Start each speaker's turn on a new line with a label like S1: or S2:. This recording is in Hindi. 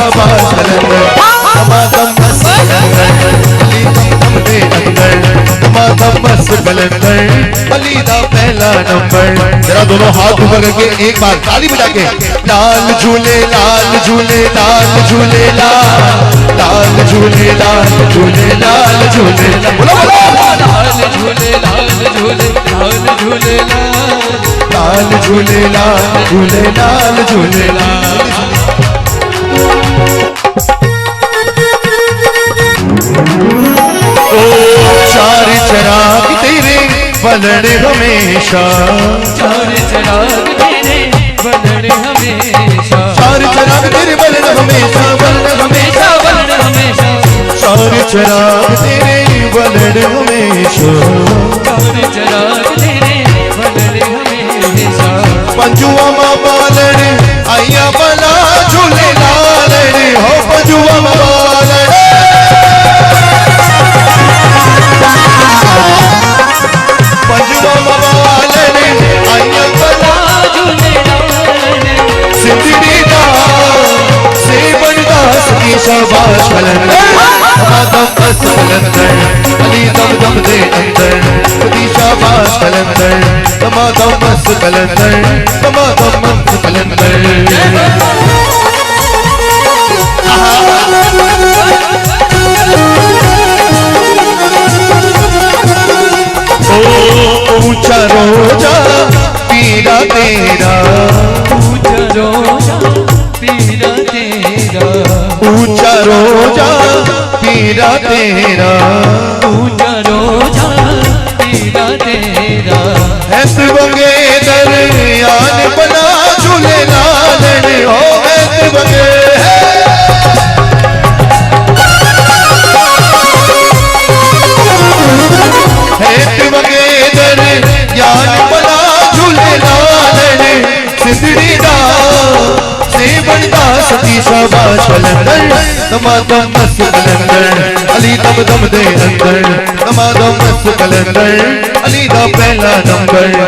S1: शाबाश कलंदर दमादम मस्त कलंदर अली दम दम दे अंदर दमादम मस्त कलंदर अली दा पहला नंबर। जरा दोनों हाथ ऊपर करके एक बार ताली बजा के लाल झूले लाल झूले लाल झूले लाल झूले लाल झूले लाल झूले बोलो
S2: लाल झूले लाल झूले लाल झूले
S1: लाल झूले लाल झूले लाल झूले लाल। चार चराग तेरे बलने हमेशा
S2: चार चराग तेरे बलने हमेशा
S1: चार चराग तेरे बलने हमेशा बलने हमेशा
S2: बलने हमेशा
S1: चार चराग तेरे बलने हमेशा
S2: चार चराग तेरे बलने हमेशा
S1: पंजुआ मां बालण आइया बला झूले लालण हो पंजुआ मां बालण पंजुआ मां बालण आइया बला
S2: झूले
S1: सिंदड़ी दा से बनदा सकी शाबाश कलंदर दमादम मस्त कलंदर अली दम दम दे अंदर सकी शाबाश कलंदर दमादम मस्त कलंदर दमादम मस्त कलंदर। ऊंचा रोजा पीरा तेरा
S2: ऊंचा रोजा पीरा तेरा
S1: ऊंचा रोजा पीरा तेरा
S2: ऊंचा रोजा पीरा तेरा
S1: ऐस बंगे दरयान बना झूले लालन हो ऐस बंगे ऐस बंगे दरयान बना झूले लालन सिंदड़ी दा से बनदा सती शाबाश कलंदर दमादम मस्त कलंदर अली दम दम दे अंदर दमादम मस्त कलंदर अली दा पहला नंबर।